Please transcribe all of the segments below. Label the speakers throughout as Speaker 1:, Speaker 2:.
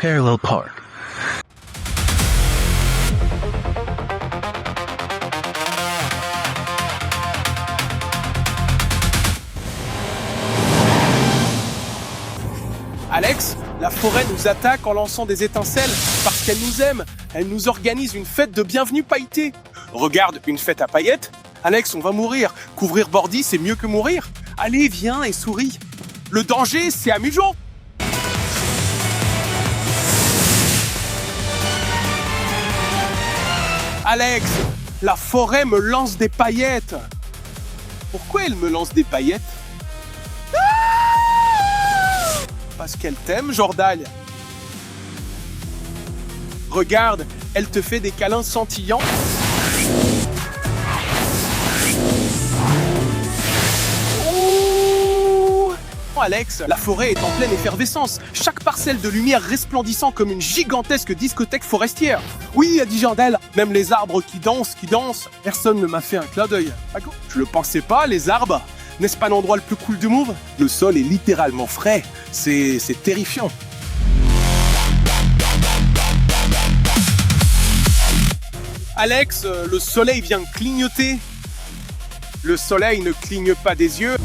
Speaker 1: Parallel Park.
Speaker 2: Alex, la forêt nous attaque en lançant des étincelles parce qu'elle nous aime. Elle nous organise une fête de bienvenue pailletée. Regarde, une fête à paillettes. Alex, on va mourir. Couvrir Bordy, c'est mieux que mourir. Allez, viens et souris. Le danger, c'est amusant. Alex, la forêt me lance des paillettes. Pourquoi elle me lance des paillettes? Parce qu'elle t'aime, Jordaille. Regarde, elle te fait des câlins scintillants. Ouh! Alex, la forêt est en pleine effervescence. Chaque parcelle de lumière resplendissant comme une gigantesque discothèque forestière. Oui, a dit Jordaille, même les arbres qui dansent. Personne ne m'a fait un clin d'œil. Je le pensais pas, les arbres. N'est-ce pas l'endroit le plus cool du monde? Le sol est littéralement frais. C'est terrifiant. Alex, le soleil vient de clignoter. Le soleil ne cligne pas des yeux.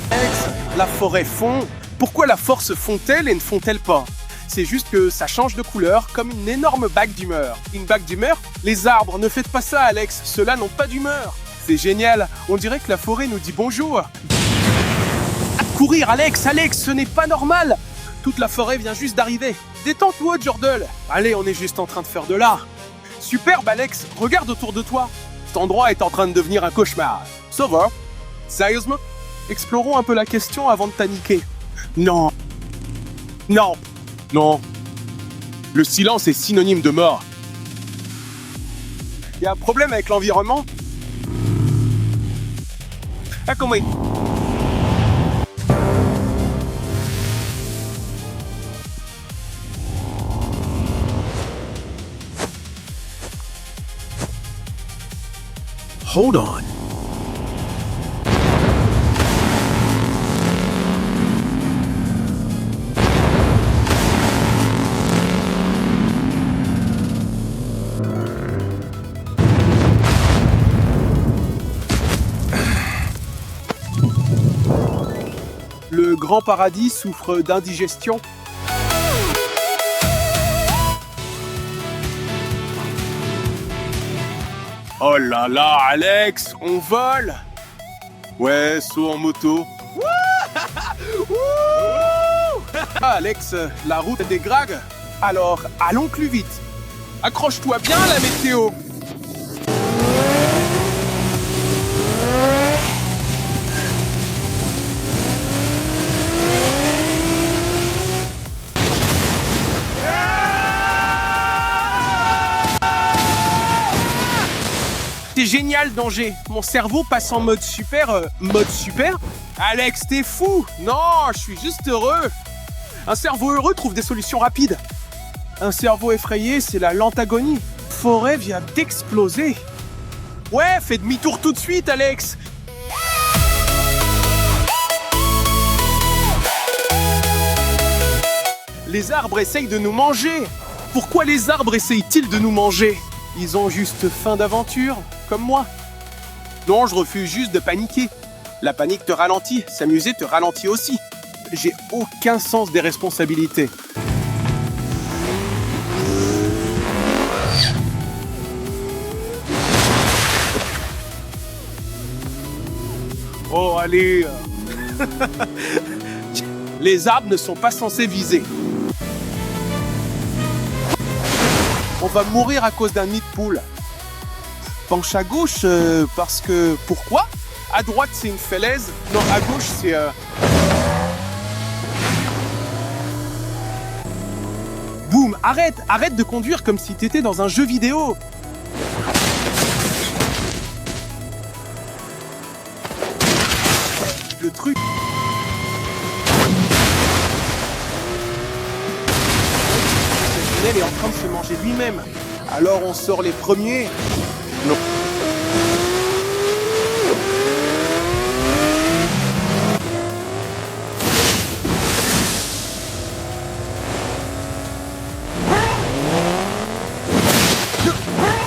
Speaker 2: Alex, la forêt fond. Pourquoi la force fond-elle et ne fond-elle pas? C'est juste que ça change de couleur comme une énorme bague d'humeur. Une bague d'humeur? Les arbres, ne faites pas ça, Alex. Ceux-là n'ont pas d'humeur. C'est génial. On dirait que la forêt nous dit bonjour. À courir, Alex, ce n'est pas normal. Toute la forêt vient juste d'arriver. Détends-toi, Jordaille. Allez, on est juste en train de faire de l'art. Superbe, Alex. Regarde autour de toi. Cet endroit est en train de devenir un cauchemar. Ça va? Sérieusement? Explorons un peu la question avant de paniquer. Non. Le silence est synonyme de mort. Il y a un problème avec l'environnement? Ah, comment?
Speaker 1: Hold on.
Speaker 2: Le grand paradis souffre d'indigestion. Oh là là, Alex, on vole! Ouais, saut en moto. Ah, Alex, la route dégrague. Alors, allons plus vite. Accroche-toi bien à la météo. C'est génial, danger. Mon cerveau passe en mode super. Mode super? Alex, t'es fou? Non, je suis juste heureux. Un cerveau heureux trouve des solutions rapides. Un cerveau effrayé, c'est la lente agonie. Forêt vient d'exploser. Ouais, fais demi-tour tout de suite, Alex. Les arbres essayent de nous manger. Pourquoi les arbres essayent-ils de nous manger? Ils ont juste faim d'aventure, comme moi. Non, je refuse juste de paniquer. La panique te ralentit, s'amuser te ralentit aussi. J'ai aucun sens des responsabilités. Oh, allez. Les arbres ne sont pas censés viser. On va mourir à cause d'un nid de poule. Penche à gauche parce que... Pourquoi? À droite, c'est une falaise. Non, à gauche, c'est... Boum, arrête de conduire comme si t'étais dans un jeu vidéo. Le truc... Le tunnel est en train de se manger lui-même. Alors on sort les premiers. Non.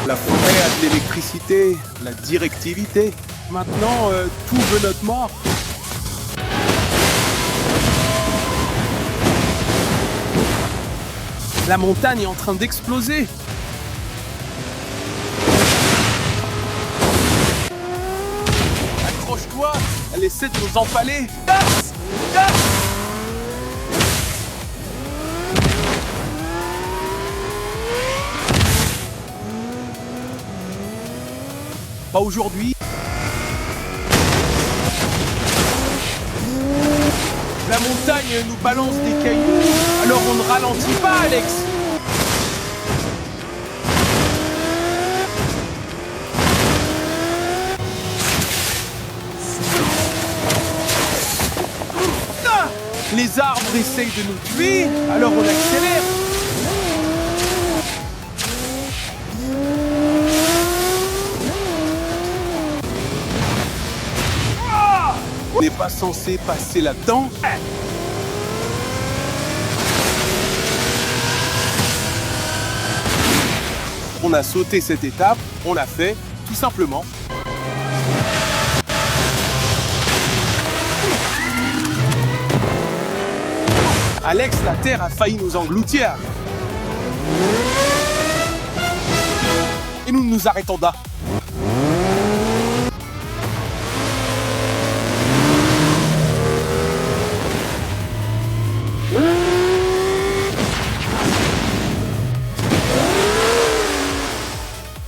Speaker 2: La forêt a de l'électricité, la directivité. Maintenant, tout veut notre mort. La montagne est en train d'exploser. Accroche-toi, elle essaie de nous empaler. Yes! Yes! Pas aujourd'hui. La montagne nous balance des cailloux, alors on ne ralentit pas, Alex. Ah! Les arbres essayent de nous tuer, alors on accélère. On n'est pas censé passer là-dedans. On a sauté cette étape, on l'a fait, tout simplement. Alex, la Terre a failli nous engloutir. Et nous nous arrêtons là.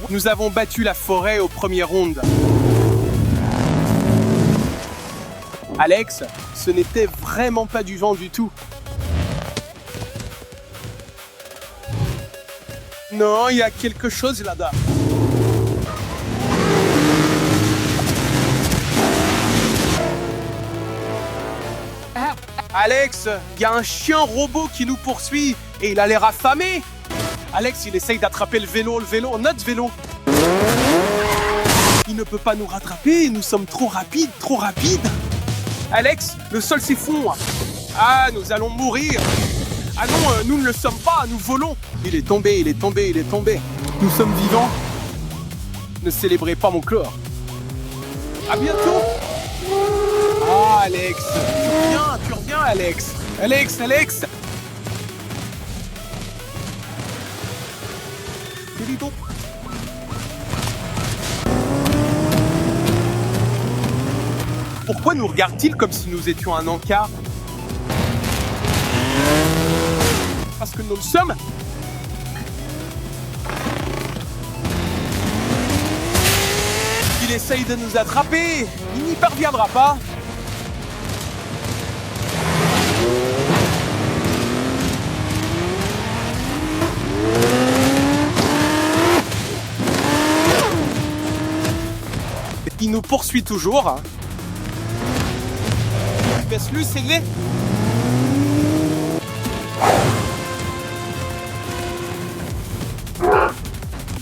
Speaker 2: Nous avons battu la forêt au premier round. Alex, ce n'était vraiment pas du vent du tout. Non, il y a quelque chose là-bas. Alex, il y a un chien robot qui nous poursuit et il a l'air affamé. Alex, il essaye d'attraper le vélo, notre vélo. Il ne peut pas nous rattraper, nous sommes trop rapides. Alex, le sol s'effondre. Ah, nous allons mourir. Ah non, nous ne le sommes pas, nous volons. Il est tombé. Nous sommes vivants. Ne célébrez pas mon corps. À bientôt. Ah, Alex, tu reviens, Alex. Alex. Pourquoi nous regarde-t-il comme si nous étions un encart? Parce que nous le sommes. Il essaye de nous attraper. Il n'y parviendra pas. Il nous poursuit toujours. Baisse-le, c'est laid.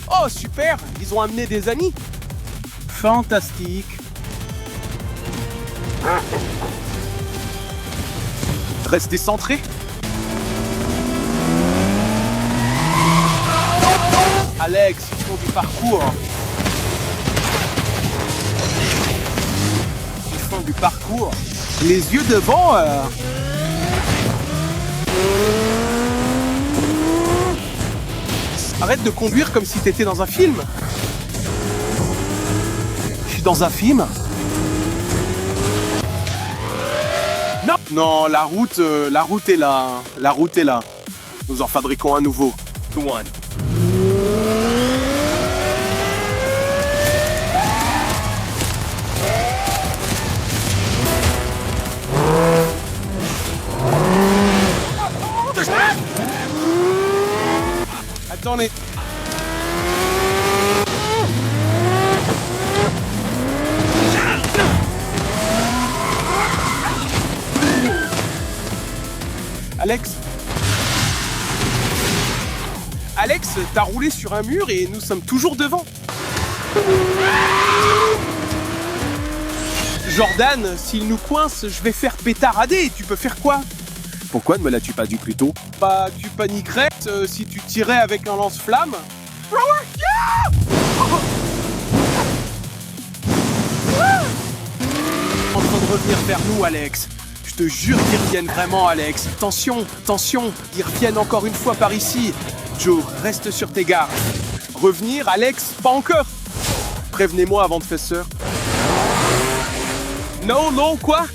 Speaker 2: Oh, super! Ils ont amené des amis. Fantastique. Restez centrés. Alex, ils font du parcours. Du parcours. Les yeux devant. Arrête de conduire comme si t'étais dans un film. Je suis dans un film. Non, la route est là. La route est là. Nous en fabriquons un nouveau. One. Attendez. Alex, t'as roulé sur un mur et nous sommes toujours devant. Jordan, s'il nous coince, je vais faire pétarader. Tu peux faire quoi?
Speaker 1: Pourquoi ne me l'as-tu pas dit plus tôt?
Speaker 2: Bah, tu paniquerais si tu tirais avec un lance-flamme. Yeah! revenir vers nous, Alex. Je te jure qu'ils reviennent vraiment, Alex. Attention, attention, ils reviennent encore une fois par ici. Joe, reste sur tes gardes. Revenir, Alex, pas encore. Prévenez-moi avant de faire ça. Non, non, quoi?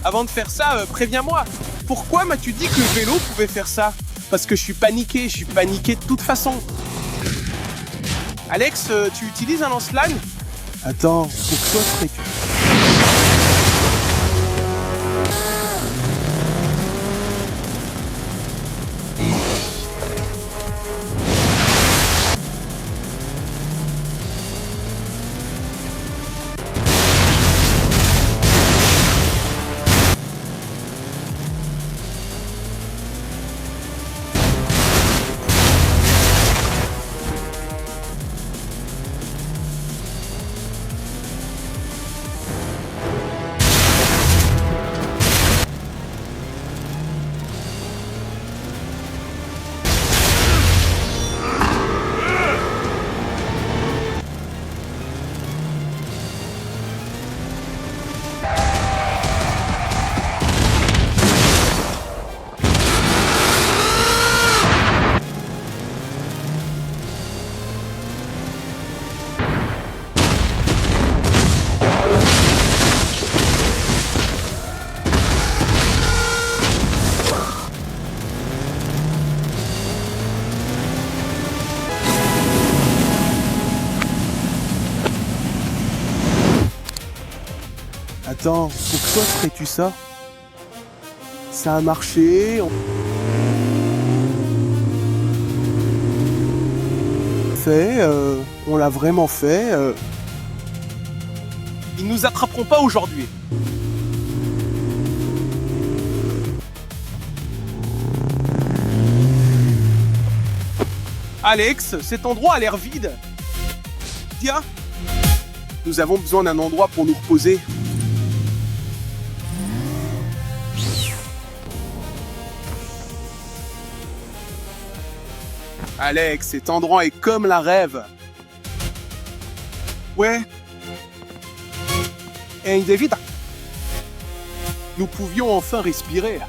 Speaker 2: Avant de faire ça, préviens-moi. Pourquoi m'as-tu dit que le vélo pouvait faire ça? Parce que je suis paniqué de toute façon. Alex, tu utilises un lance-flamme? Attends, pourquoi ferais-tu? Attends, pourquoi ferais-tu ça? Ça a marché. On l'a vraiment fait. Ils nous attraperont pas aujourd'hui. Alex, cet endroit a l'air vide. Tiens, nous avons besoin d'un endroit pour nous reposer. Alex, cet endroit est comme la rêve. Ouais. Et David, nous pouvions enfin respirer.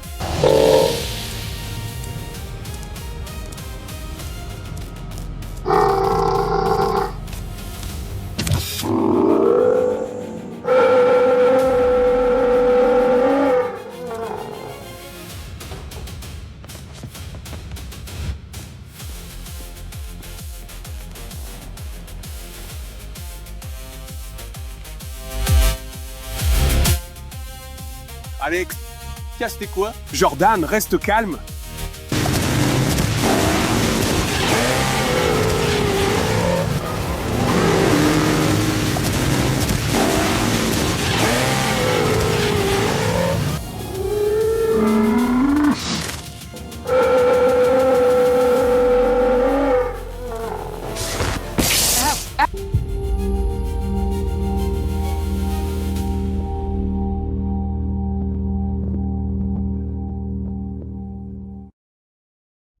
Speaker 2: Alex, casse tes quoi? Jordan, reste calme.